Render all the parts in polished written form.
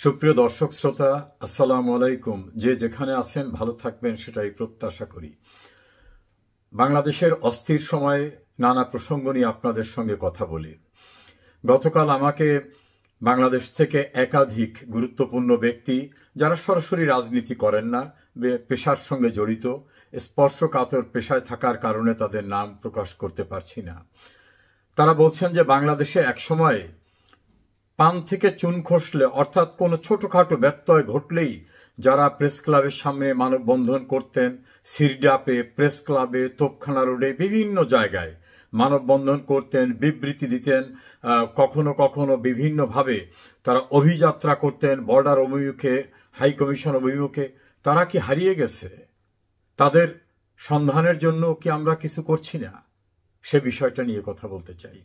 সুপ্রিয় দর্শক শ্রোতা, আসসালামু আলাইকুম। যে যেখানে আছেন ভালো থাকবেন সেটাই প্রত্যাশা করি। বাংলাদেশের অস্থির সময়ে নানা প্রসঙ্গ নিয়ে আপনাদের সঙ্গে কথা বলি। গতকাল আমাকে বাংলাদেশ থেকে একাধিক গুরুত্বপূর্ণ ব্যক্তি, যারা সরাসরি রাজনীতি করেন না, পেশার সঙ্গে জড়িত, স্পর্শকাতর পেশায় থাকার কারণে তাদের নাম প্রকাশ করতে পারছি না, তারা বলছেন যে বাংলাদেশে একসময় পান থেকে চুন খসলে, অর্থাৎ কোনো ছোটখাটো ব্যত্যয় ঘটলেই যারা প্রেস ক্লাবের সামনে মানববন্ধন করতেন, সিরডাপে, প্রেস ক্লাবে, তোপখানা রোডে, বিভিন্ন জায়গায় মানববন্ধন করতেন, বিবৃতি দিতেন, কখনো কখনো বিভিন্নভাবে তারা অভিযাত্রা করতেন বর্ডার অভিমুখে, হাই কমিশন অভিমুখে। তারা কি হারিয়ে গেছে? তাদের সন্ধানের জন্য কি আমরা কিছু করছি না? সে বিষয়টা নিয়ে কথা বলতে চাই।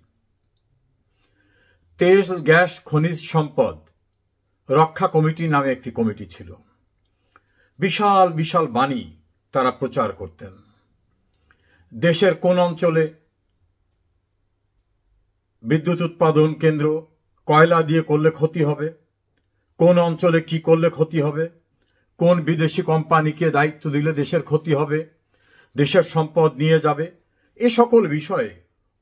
তেল, গ্যাস, খনিজ সম্পদ রক্ষা কমিটি নামে একটি কমিটি ছিল। বিশাল বিশাল বাণী তারা প্রচার করতেন। দেশের কোন অঞ্চলে বিদ্যুৎ উৎপাদন কেন্দ্র কয়লা দিয়ে করলে ক্ষতি হবে, কোন অঞ্চলে কি করলে ক্ষতি হবে, কোন বিদেশি কোম্পানিকে দায়িত্ব দিলে দেশের ক্ষতি হবে, দেশের সম্পদ নিয়ে যাবে, এ সকল বিষয়ে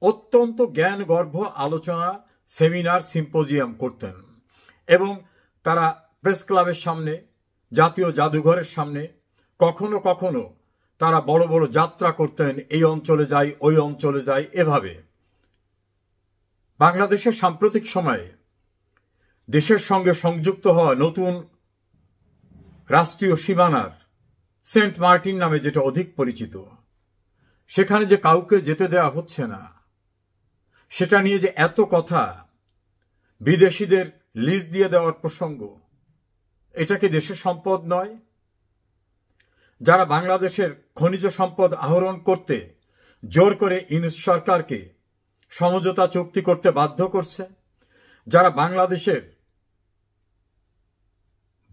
অত্যন্ত জ্ঞানগর্ভ আলোচনা, সেমিনার, সিম্পোজিয়াম করতেন। এবং তারা প্রেস ক্লাবের সামনে, জাতীয় জাদুঘরের সামনে, কখনো কখনো তারা বড় বড় যাত্রা করতেন, এই অঞ্চলে যাই, ওই অঞ্চলে যাই। এভাবে বাংলাদেশের সাম্প্রতিক সময়ে দেশের সঙ্গে সংযুক্ত হওয়া নতুন রাষ্ট্রীয় সীমানার সেন্ট মার্টিন নামে, যেটা অধিক পরিচিত, সেখানে যে কাউকে যেতে দেওয়া হচ্ছে না, সেটা নিয়ে যে এত কথা, বিদেশিদের লিজ দিয়ে দেওয়ার প্রসঙ্গ, এটা কি দেশের সম্পদ নয়? যারা বাংলাদেশের খনিজ সম্পদ আহরণ করতে জোর করে ইউনূস সরকারকে সমঝোতা চুক্তি করতে বাধ্য করছে, যারা বাংলাদেশের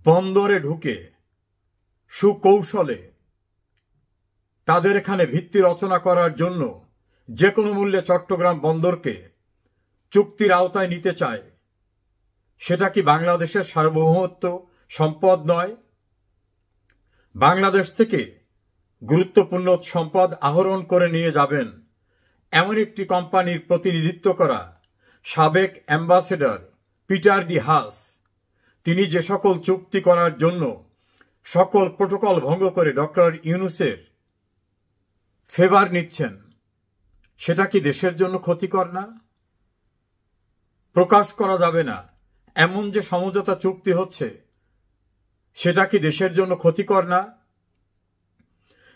বন্দরে ঢুকে সুকৌশলে তাদের এখানে ভিত্তি রচনা করার জন্য যে কোনো মূল্যে চট্টগ্রাম বন্দরকে চুক্তির আওতায় নিতে চায়, সেটা কি বাংলাদেশের সার্বভৌমত্ব সম্পদ নয়? বাংলাদেশ থেকে গুরুত্বপূর্ণ সম্পদ আহরণ করে নিয়ে যাবেন এমন একটি কোম্পানির প্রতিনিধিত্ব করা সাবেক অ্যাম্বাসেডর পিটার ডি হাস, তিনি যে সকল চুক্তি করার জন্য সকল প্রোটোকল ভঙ্গ করে ডক্টর ইউনূসের ফেভার নিচ্ছেন, সেটা কি দেশের জন্য ক্ষতিকর না? প্রকাশ করা যাবে না এমন যে সমঝোতা চুক্তি হচ্ছে, সেটা কি দেশের জন্য ক্ষতিকর না?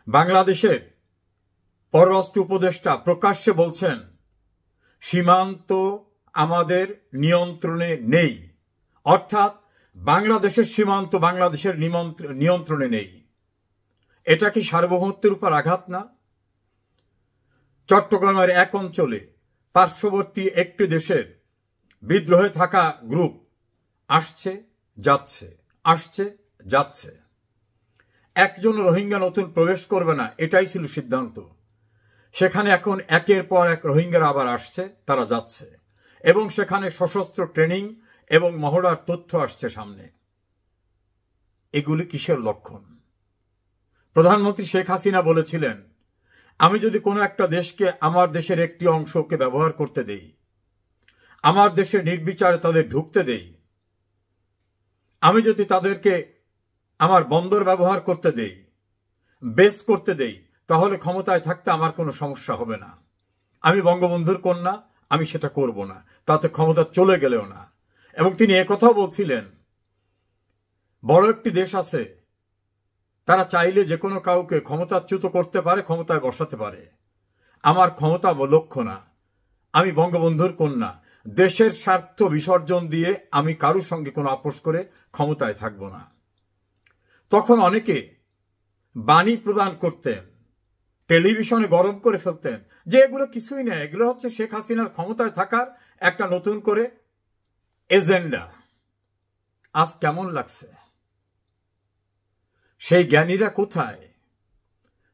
বাংলাদেশের পররাষ্ট্র উপদেষ্টা প্রকাশ্যে বলছেন সীমান্ত আমাদের নিয়ন্ত্রণে নেই, অর্থাৎ বাংলাদেশের সীমান্ত বাংলাদেশের নিয়ন্ত্রণে নেই। এটা কি সার্বভৌমত্বের উপর আঘাত না? চট্টগ্রামের এক অঞ্চলে পার্শ্ববর্তী একটি দেশের বিদ্রোহে থাকা গ্রুপ আসছে যাচ্ছে, আসছে যাচ্ছে। একজন রোহিঙ্গা নতুন প্রবেশ করবে না, এটাই ছিল সিদ্ধান্ত। সেখানে এখন একের পর এক রোহিঙ্গারা আবার আসছে, তারা যাচ্ছে, এবং সেখানে সশস্ত্র ট্রেনিং এবং মহড়ার তথ্য আসছে সামনে। এগুলি কিসের লক্ষণ? প্রধানমন্ত্রী শেখ হাসিনা বলেছিলেন, আমি যদি কোনো একটা দেশকে, আমার দেশের একটি অংশকে ব্যবহার করতে দেই, আমার দেশে নির্বিচারে তাদের ঢুকতে দেই, আমি যদি তাদেরকে আমার বন্দর ব্যবহার করতে দেই, বেস করতে দেই, তাহলে ক্ষমতায় থাকতে আমার কোনো সমস্যা হবে না। আমি বঙ্গবন্ধুর কন্যা, আমি সেটা করব না, তাতে ক্ষমতা চলে গেলেও না। এবং তিনি একথাও বলছিলেন, বড় একটি দেশ আছে, তারা চাইলে যে কোনো কাউকে ক্ষমতাচ্যুত করতে পারে, ক্ষমতায় বসাতে পারে। আমার ক্ষমতা লক্ষ্য না, আমি বঙ্গবন্ধুর কন্যা, দেশের স্বার্থ বিসর্জন দিয়ে আমি কারোর সঙ্গে কোনো আপোষ করে ক্ষমতায় থাকব না। তখন অনেকে বাণী প্রদান করতেন, টেলিভিশনে গরম করে ফেলতেন যে এগুলো কিছুই না, এগুলো হচ্ছে শেখ হাসিনার ক্ষমতায় থাকার একটা নতুন করে এজেন্ডা। আজ কেমন লাগছে? সেই জ্ঞানীরা কোথায়?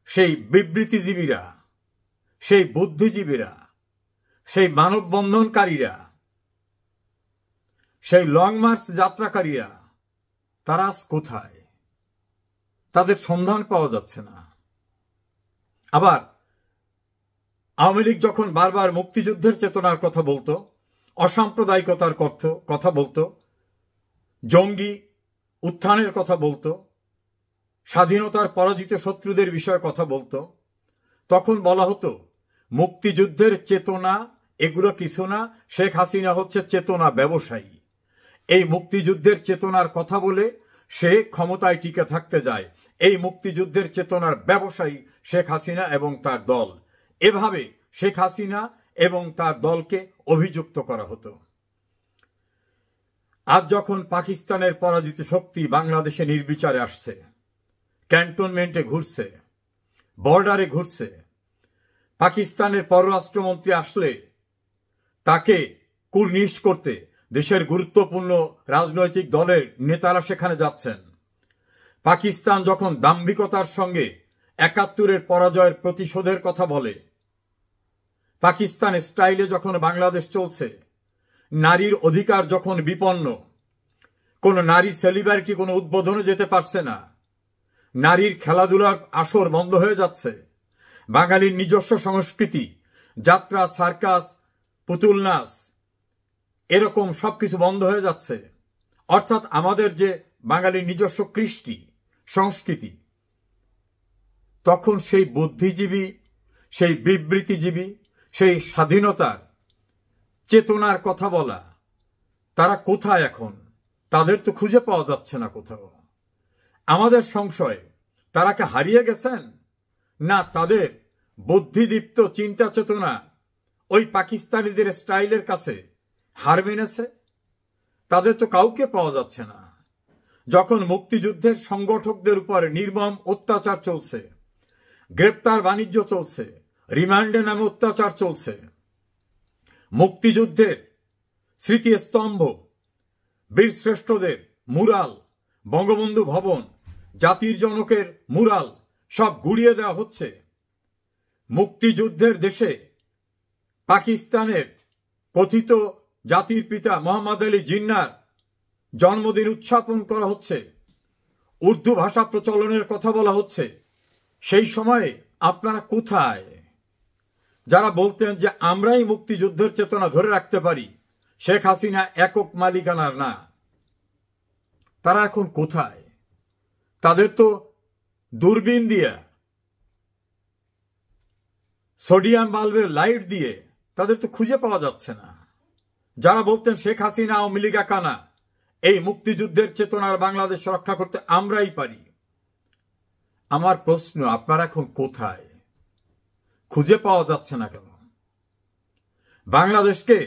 সেই বিবৃতিজীবীরা, সেই বুদ্ধিজীবীরা, সেই মানববন্ধনকারীরা, সেই লং মার্চ যাত্রাকারীরা তারা আজ কোথায়? তাদের সন্ধান পাওয়া যাচ্ছে না। আবার আওয়ামী লীগ যখন বারবার মুক্তিযুদ্ধের চেতনার কথা বলতো, অসাম্প্রদায়িকতার কথা বলতো, জঙ্গি উত্থানের কথা বলতো, স্বাধীনতার পরাজিত শত্রুদের বিষয়ে কথা বলতো, তখন বলা হতো মুক্তিযুদ্ধের চেতনা এগুলো কিছু না, শেখ হাসিনা হচ্ছে চেতনা ব্যবসায়ী। এই মুক্তিযুদ্ধের চেতনার কথা বলে সে ক্ষমতায় টিকে থাকতে যায়। এই মুক্তিযুদ্ধের চেতনার ব্যবসায়ী শেখ হাসিনা এবং তার দল। এভাবে শেখ হাসিনা এবং তার দলকে অভিযুক্ত করা হতো। আজ যখন পাকিস্তানের পরাজিত শক্তি বাংলাদেশে নির্বিচারে আসছে, ক্যান্টনমেন্টে ঘুরছে, বর্ডারে ঘুরছে, পাকিস্তানের পররাষ্ট্রমন্ত্রী আসলে তাকে কুর্নিশ করতে দেশের গুরুত্বপূর্ণ রাজনৈতিক দলের নেতারা সেখানে যাচ্ছেন। পাকিস্তান যখন দাম্ভিকতার সঙ্গে ৭১-এর পরাজয়ের প্রতিশোধের কথা বলে, পাকিস্তান স্টাইলে যখন বাংলাদেশ চলছে, নারীর অধিকার যখন বিপন্ন, কোন নারী সেলিব্রিটি কোনো উদ্বোধনে যেতে পারছে না, নারীর খেলাধুলার আসর বন্ধ হয়ে যাচ্ছে, বাঙালির নিজস্ব সংস্কৃতি, যাত্রা, সার্কাস, পুতুল নাচ, এরকম সবকিছু বন্ধ হয়ে যাচ্ছে। অর্থাৎ আমাদের যে বাঙালির নিজস্ব কৃষ্টি সংস্কৃতি, তখন সেই বুদ্ধিজীবী, সেই বিবৃতিজীবী, সেই স্বাধীনতার চেতনার কথা বলা, তারা কোথায় এখন? তাদের তো খুঁজে পাওয়া যাচ্ছে না কোথাও। আমাদের সংশয়, তারা কি হারিয়ে গেছেন, না তাদের বুদ্ধিদীপ্ত চিন্তা চেতনা ওই পাকিস্তানিদের স্টাইলের কাছে হার মেনেছে? তাদের তো কাউকে পাওয়া যাচ্ছে না। যখন মুক্তিযুদ্ধের সংগঠকদের উপর নির্মম অত্যাচার চলছে, গ্রেপ্তার বাণিজ্য চলছে, রিমান্ডে নামে অত্যাচার চলছে, মুক্তিযুদ্ধের স্মৃতিস্তম্ভ, বীরশ্রেষ্ঠদের মুরাল, বঙ্গবন্ধু ভবন, জাতির জনকের মুরাল সব গুড়িয়ে দেওয়া হচ্ছে, মুক্তিযুদ্ধের দেশে পাকিস্তানের কথিত জাতির পিতা মোহাম্মদ আলী জিন্নার জন্মদিন উদযাপন করা হচ্ছে, উর্দু ভাষা প্রচলনের কথা বলা হচ্ছে, সেই সময়ে আপনারা কোথায়? যারা বলতেন যে আমরাই মুক্তিযুদ্ধের চেতনা ধরে রাখতে পারি, শেখ হাসিনা একক মালিকানার না, তারা এখন কোথায়? তাদের তো দূরবীন দিয়ে, সোডিয়াম বাল্বের লাইট দিয়ে তাদের তো খুঁজে পাওয়া যাচ্ছে না। যারা বলতেন শেখ হাসিনা আওয়ামী লীগ একানা, এই মুক্তিযুদ্ধের চেতনার বাংলাদেশ রক্ষা করতে আমরাই পারি। আমার প্রশ্ন, আপনারা এখন কোথায়? খুঁজে পাওয়া যাচ্ছে না কেন? বাংলাদেশকে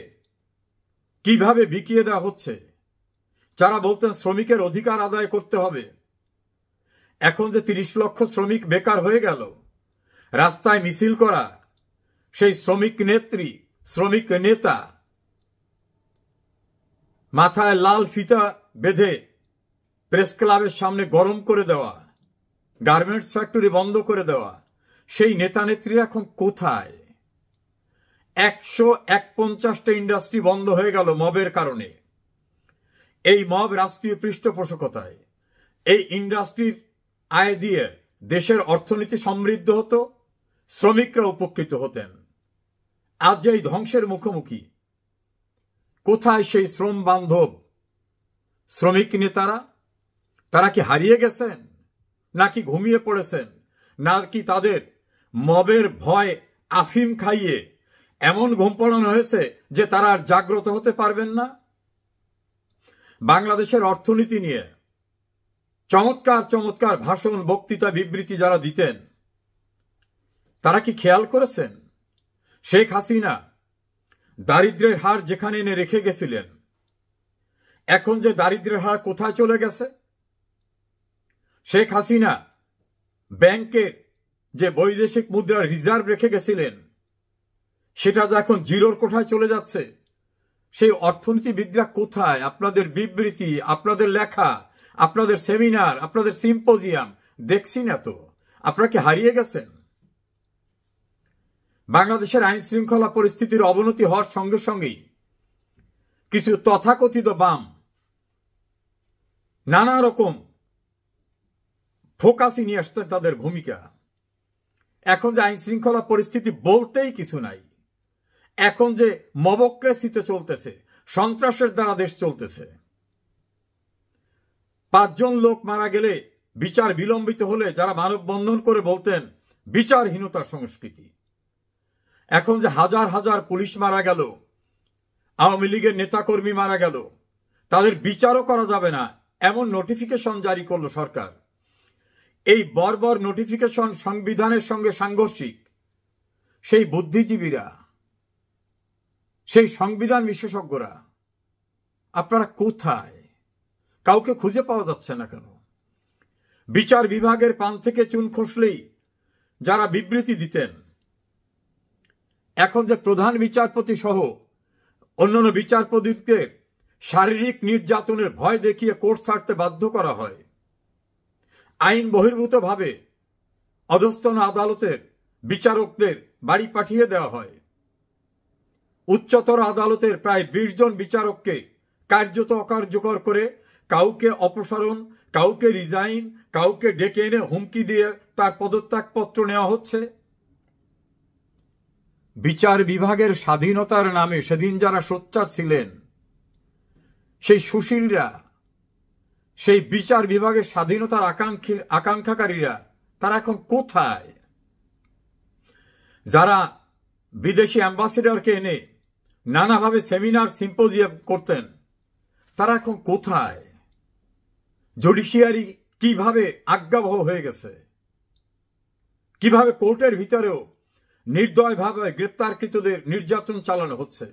কিভাবে বিকিয়ে দেওয়া হচ্ছে? যারা বলতেন শ্রমিকের অধিকার আদায় করতে হবে, এখন যে ৩০ লক্ষ শ্রমিক বেকার হয়ে গেল, রাস্তায় মিছিল করা সেই শ্রমিক নেত্রী, শ্রমিক নেতা মাথায় লাল ফিতা বেঁধে প্রেস ক্লাবের সামনে গরম করে দেওয়া, গার্মেন্টস ফ্যাক্টরি বন্ধ করে দেওয়া, সেই নেতা নেত্রীরা এখন কোথায়? ১৫০টা ইন্ডাস্ট্রি বন্ধ হয়ে গেল মবের কারণে। এই মব রাষ্ট্রীয় পৃষ্ঠপোষকতায়, এই ইন্ডাস্ট্রির আয় দিয়ে দেশের অর্থনীতি সমৃদ্ধ হতো, শ্রমিকরা উপকৃত হতেন। আজ যে এই ধ্বংসের মুখোমুখি, কোথায় সেই শ্রম বান্ধব শ্রমিক নেতারা? তারা কি হারিয়ে গেছেন, নাকি ঘুমিয়ে পড়েছেন, নাকি তাদের মবের ভয় আফিম খাইয়ে এমন ঘুম পড়ানো হয়েছে যে তারা আর জাগ্রত হতে পারবেন না? বাংলাদেশের অর্থনীতি নিয়ে চমৎকার চমৎকার ভাষণ, বক্তৃতা, বিবৃতি যারা দিতেন, তারা কি খেয়াল করেছেন শেখ হাসিনা দারিদ্র্যের হার যেখানে এনে রেখে গেছিলেন, এখন যে দারিদ্র্যের হার কোথায় চলে গেছে? শেখ হাসিনা ব্যাংকের যে বৈদেশিক মুদ্রার রিজার্ভ রেখে গেছিলেন, সেটা যে এখন জিরোর কোঠায় চলে যাচ্ছে। সেই অর্থনীতিবিদরা কোথায়? আপনাদের বিবৃতি, আপনাদের লেখা, আপনাদের সেমিনার, আপনাদের সিম্পোজিয়াম দেখছি না তো। আপনারা কি হারিয়ে গেছেন? বাংলাদেশের আইন শৃঙ্খলা পরিস্থিতির অবনতি হওয়ার সঙ্গে সঙ্গেই কিছু তথাকথিত বাম নানা রকম ফোকাসই নিয়ে আসতেন তাদের ভূমিকা। এখন যে আইন শৃঙ্খলা পরিস্থিতি বলতেই কিছু নাই, এখন যে মবক্রেসিতে চলতেছে, সন্ত্রাসের দ্বারা দেশ চলতেছে। 5 জন লোক মারা গেলে, বিচার বিলম্বিত হলে যারা মানববন্ধন করে বলতেন বিচারহীনতার সংস্কৃতি, এখন যে হাজার হাজার পুলিশ মারা গেল, আওয়ামী লীগের নেতাকর্মী মারা গেল, তাদের বিচারও করা যাবে না এমন নোটিফিকেশন জারি করলো সরকার। এই বর্বর নোটিফিকেশন সংবিধানের সঙ্গে সাংঘর্ষিক। সেই বুদ্ধিজীবীরা, সেই সংবিধান বিশেষজ্ঞরা আপনারা কোথায়? কাউকে খুঁজে পাওয়া যাচ্ছে না কেন? বিচার বিভাগের পান থেকে চুন খসলেই যারা বিবৃতি দিতেন, এখন যে প্রধান বিচারপতি সহ অন্যান্য বিচারপতিকে শারীরিক নির্যাতনের ভয় দেখিয়ে কোর্ট ছাড়তে বাধ্য করা হয়, আইন বহির্ভূতভাবে অধস্তন আদালতের বিচারকদের বাড়ি পাঠিয়ে দেওয়া হয়, উচ্চতর আদালতের প্রায় 20 জন বিচারককে কার্যত অকার্যকর করে কাউকে অপসারণ, কাউকে রিজাইন, কাউকে ডেকে এনে হুমকি দিয়ে তার পদত্যাগপত্র নেওয়া হচ্ছে। বিচার বিভাগের স্বাধীনতার নামে সেদিন যারা সোচ্চার ছিলেন, সেই সুশীলরা, সেই বিচার বিভাগের স্বাধীনতার আকাঙ্ক্ষাকারীরা, তারা এখন কোথায়? যারা বিদেশি অ্যাম্বাসেডরকে এনে নানাভাবে সেমিনার সিম্পোজিয়াম করতেন, তারা এখন কোথায়? জুডিশিয়ারি কিভাবে আজ্ঞাবহ হয়ে গেছে, কিভাবে কোর্টের ভিতরেও নির্দয়ভাবে গ্রেপ্তারকৃতদের নির্যাতন চালানো হচ্ছে,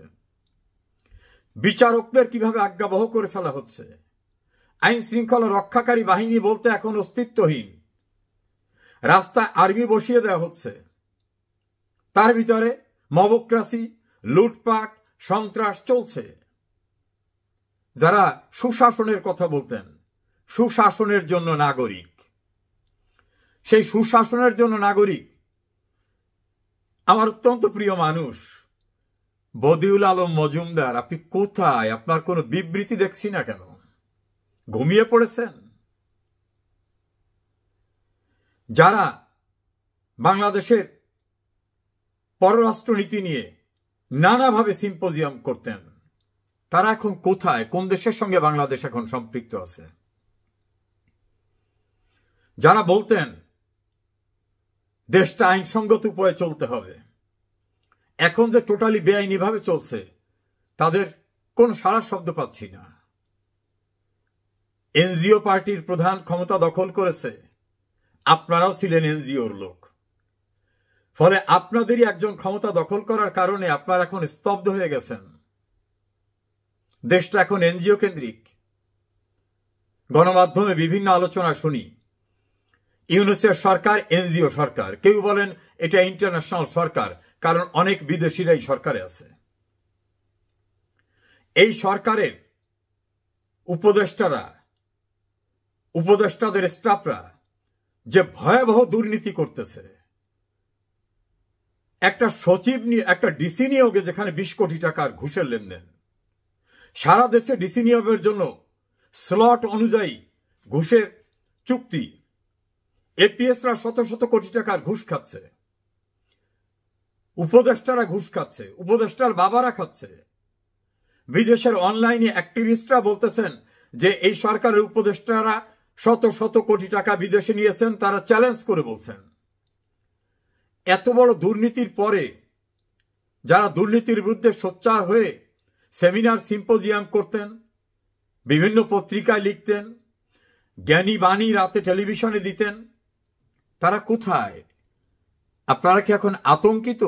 বিচারকদের কিভাবে আজ্ঞাবহ করে ফেলা হচ্ছে, আইন শৃঙ্খলা রক্ষাকারী বাহিনী বলতে এখন অস্তিত্বহীন, রাস্তায় আর্মি বসিয়ে দেওয়া হচ্ছে, তার ভিতরে মবক্রাসি, লুটপাট, সন্ত্রাস চলছে। যারা সুশাসনের কথা বলতেন, সুশাসনের জন্য নাগরিক, সেই সুশাসনের জন্য নাগরিক আমার অত্যন্ত প্রিয় মানুষ বদিউল আলম মজুমদার, আপনি কোথায়? আপনার কোনো বিবৃতি দেখছি না কেন? ঘুমিয়ে পড়েছেন? যারা বাংলাদেশের পররাষ্ট্রনীতি নিয়ে নানাভাবে সিম্পোজিয়াম করতেন, তারা এখন কোথায়? কোন দেশের সঙ্গে বাংলাদেশ এখন সম্পৃক্ত আছে? যারা বলতেন দেশটা আইনসঙ্গত উপায়ে চলতে হবে, এখন যে টোটালি বেআইনিভাবে চলছে, তাদের কোন সারা শব্দ পাচ্ছি না। এনজিও পার্টির প্রধান ক্ষমতা দখল করেছে, আপনারাও ছিলেন এনজিওর লোক, ফলে আপনাদেরই একজন ক্ষমতা দখল করার কারণে আপনারা এখন স্তব্ধ হয়ে গেছেন। দেশটা এখন এনজিও কেন্দ্রিক। গণমাধ্যমে বিভিন্ন আলোচনা শুনি ইউনূসের সরকার এনজিও সরকার, কেউ বলেন এটা ইন্টারন্যাশনাল সরকার, কারণ অনেক বিদেশিরাই সরকারে আছে। এই সরকারের উপদেষ্টারা, উপদেষ্টাদের স্টাফরা যে ভয়াবহ দুর্নীতি করতেছে, একটা সচিব নিয়ে, একটা ডিসি নিয়োগে যেখানে 20 কোটি টাকার ঘুষের লেনদেন, সারা দেশে ডিসি নিয়োগের জন্য স্লট অনুযায়ী ঘুষের চুক্তি, এপিএসরা শত শত কোটি টাকার ঘুষ খাচ্ছে, উপদেষ্টারা ঘুষ খাচ্ছে, উপদেষ্টার বাবারা খাচ্ছে। বিদেশের অনলাইনে অ্যাক্টিভিস্টরা বলতেছেন যে এই সরকারের উপদেষ্টারা শত শত কোটি টাকা বিদেশে নিয়েছেন, তারা চ্যালেঞ্জ করে বলছেন। এত বড় দুর্নীতির পরে যারা দুর্নীতির বিরুদ্ধে সোচ্চার হয়ে সেমিনার সিম্পোজিয়াম করতেন, বিভিন্ন পত্রিকায় লিখতেন, জ্ঞানী বাণী রাতে টেলিভিশনে দিতেন, তারা কোথায়? আপনারা কি এখন আতঙ্কিত,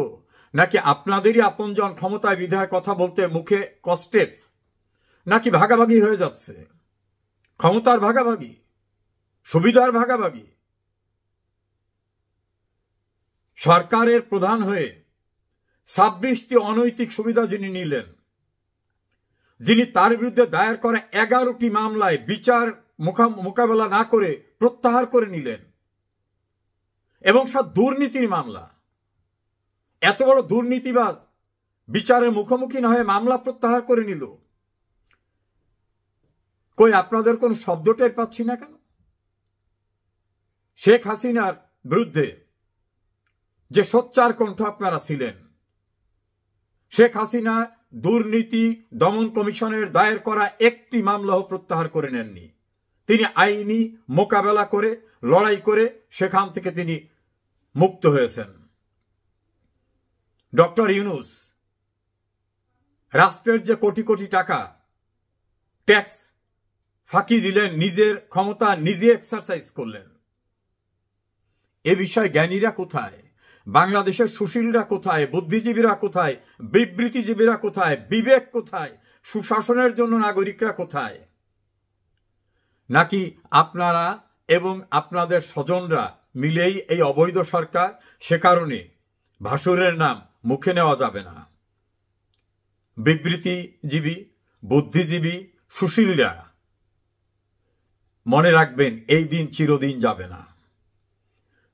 নাকি আপনাদেরই আপনজন ক্ষমতায় বিধায় কথা বলতে মুখে কষ্টের, নাকি ভাগাভাগি হয়ে যাচ্ছে? ক্ষমতার ভাগাভাগি, সুবিধার ভাগাভাগি। সরকারের প্রধান হয়ে 26টি অনৈতিক সুবিধা যিনি নিলেন, যিনি তার বিরুদ্ধে দায়ের করা 11টি মামলায় বিচার মোকাবেলা না করে প্রত্যাহার করে নিলেন, এবং সব দুর্নীতির মামলা। এত বড় দুর্নীতিবাজ বিচারের মুখোমুখি না হয়ে মামলা প্রত্যাহার করে নিল। কই আপনাদের কোন শব্দ টের পাচ্ছি না কেন? শেখ হাসিনার বিরুদ্ধে যে সোচ্চার কণ্ঠ আপনারা ছিলেন, শেখ হাসিনা দুর্নীতি দমন কমিশনের দায়ের করা একটি মামলাও প্রত্যাহার করে নেননি। তিনি আইনি মোকাবেলা করে লড়াই করে সেখান থেকে তিনি মুক্ত হয়েছেন। ডক্টর ইউনূস রাষ্ট্রের যে কোটি কোটি টাকা ট্যাক্স ফাঁকি দিলেন, নিজের ক্ষমতা নিজে এক্সারসাইজ করলেন। এ বিষয়ে জ্ঞানীরা কোথায়? বাংলাদেশের সুশীলরা কোথায়? বুদ্ধিজীবীরা কোথায়? বিবৃতিজীবীরা কোথায়? বিবেক কোথায়? সুশাসনের জন্য নাগরিকরা কোথায়? নাকি আপনারা এবং আপনাদের স্বজনরা মিলেই এই অবৈধ সরকার, সে কারণে ভাসুরের নাম মুখে নেওয়া যাবে না? বিবৃতিজীবী, বুদ্ধিজীবী, সুশীলরা মনে রাখবেন, এই দিন চিরদিন যাবে না।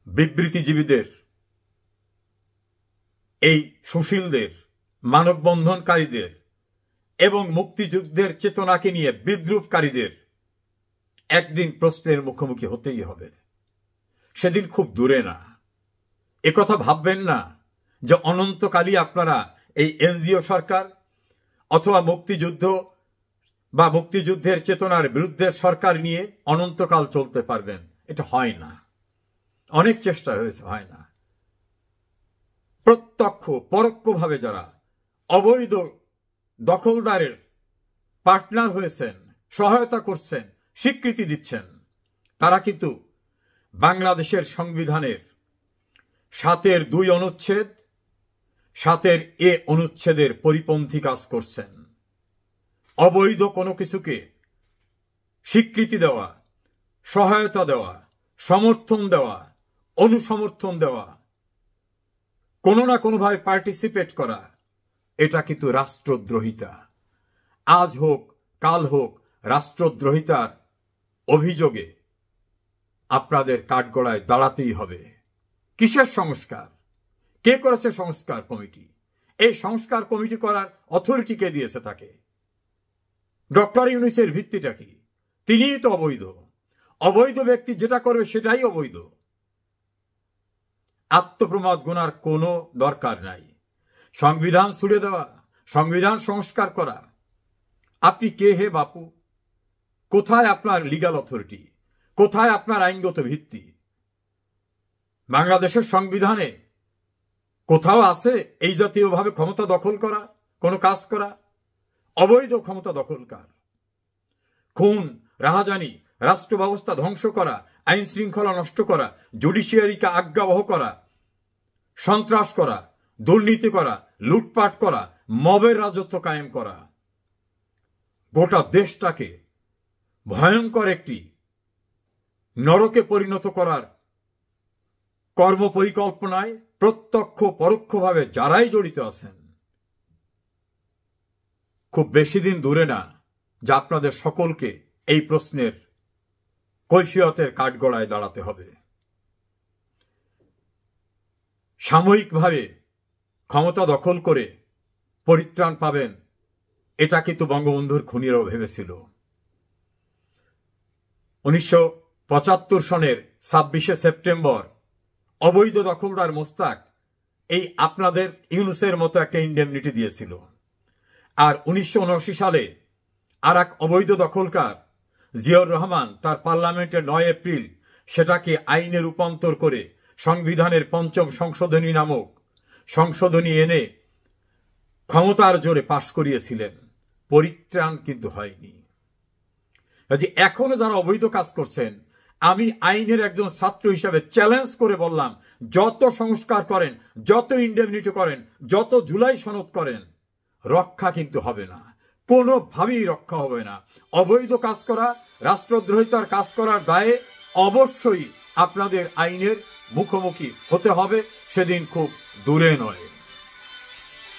বিবৃতিজীবীদের, এই সুশীলদের, মানববন্ধনকারীদের এবং মুক্তিযুদ্ধের চেতনাকে নিয়ে বিদ্রুপকারীদের একদিন প্রশ্নের মুখোমুখি হতেই হবে। সেদিন খুব দূরে না। একথা ভাববেন না যে অনন্তকালই আপনারা এই এনজিও সরকার অথবা মুক্তিযুদ্ধ বা মুক্তিযুদ্ধের চেতনার বিরুদ্ধে সরকার নিয়ে অনন্তকাল চলতে পারবেন। এটা হয় না। অনেক চেষ্টা হয়েছে, হয় না। প্রত্যক্ষ পরোক্ষভাবে যারা অবৈধ দখলদারের পার্টনার হয়েছেন, সহায়তা করছেন, স্বীকৃতি দিচ্ছেন, তারা কিন্তু বাংলাদেশের সংবিধানের ৭-এর ২ অনুচ্ছেদ, ৭-এর এ অনুচ্ছেদের পরিপন্থী কাজ করছেন। অবৈধ কোনো কিছুকে স্বীকৃতি দেওয়া, সহায়তা দেওয়া, সমর্থন দেওয়া, অনুসমর্থন দেওয়া, কোনো না কোনোভাবে পার্টিসিপেট করা, এটা কিন্তু রাষ্ট্রদ্রোহিতা। আজ হোক কাল হোক, রাষ্ট্রদ্রোহিতার অভিযোগে আপনাদের কাঠগড়ায় দাঁড়াতেই হবে। কিসের সংস্কার? কে করেছে সংস্কার কমিটি? এই সংস্কার কমিটি করার অথরিটি কে দিয়েছে তাকে? ডক্টর ইউনূসের ভিত্তিটা কি? তিনিই তো অবৈধ। অবৈধ ব্যক্তি যেটা করবে সেটাই অবৈধ। আত্মপ্রমাদ গোনার কোনো দরকার নাই। সংবিধান ছুড়ে দেওয়া, সংবিধান সংস্কার করা, আপনি কে হে বাপু? কোথায় আপনার লিগ্যাল অথরিটি? কোথায় আপনার আইনগত ভিত্তি? বাংলাদেশের সংবিধানে কোথাও আছে এই জাতীয়ভাবে ক্ষমতা দখল করা, কোনো কাজ করা? অবৈধ ক্ষমতা দখলকার, খুন, রাহাজানি, রাষ্ট্র ব্যবস্থা ধ্বংস করা, আইন শৃঙ্খলা নষ্ট করা, জুডিশিয়ারিকে আজ্ঞাবহ করা, সন্ত্রাস করা, দুর্নীতি করা, লুটপাট করা, মবের রাজত্ব কায়েম করা, গোটা দেশটাকে ভয়ঙ্কর একটি নরকে পরিণত করার কর্মপরিকল্পনায় প্রত্যক্ষ পরোক্ষভাবে যারাই জড়িত আছেন, খুব বেশি দিন দূরে না যা আপনাদের সকলকে এই প্রশ্নের কৈফিয়তের কাঠগড়ায় দাঁড়াতে হবে। সাময়িকভাবে ক্ষমতা দখল করে পরিত্রাণ পাবেন, এটা কিন্তু বঙ্গবন্ধুর খুনিরাও ভেবেছিল। 1975 সনের 26শে সেপ্টেম্বর অবৈধ দখলদার মোস্তাক এই আপনাদের ইউনূসের মতো একটা ইন্ডেমনিটি দিয়েছিল। আর 1979 সালে আর এক অবৈধ দখলকার জিয়াউর রহমান তার পার্লামেন্টের 9 এপ্রিল সেটাকে আইনে রূপান্তর করে সংবিধানের ৫ম সংশোধনী নামক সংশোধনী এনে ক্ষমতার জোরে পাশ করিয়েছিলেন। পরিত্রাণ কিন্তু হয়নি। এখনো যারা অবৈধ কাজ করছেন, আমি আইনের একজন ছাত্র হিসাবে চ্যালেঞ্জ করে বললাম, যত সংস্কার করেন, যত ইন্ডেমনিটি করেন, যত জুলাই সনদ করেন, রক্ষা কিন্তু হবে না, কোনোভাবেই রক্ষা হবে না। অবৈধ কাজ করা, রাষ্ট্রদ্রোহিতার কাজ করার দায়ে অবশ্যই আপনাদের আইনের মুখোমুখি হতে হবে। সেদিন খুব দূরে নয়।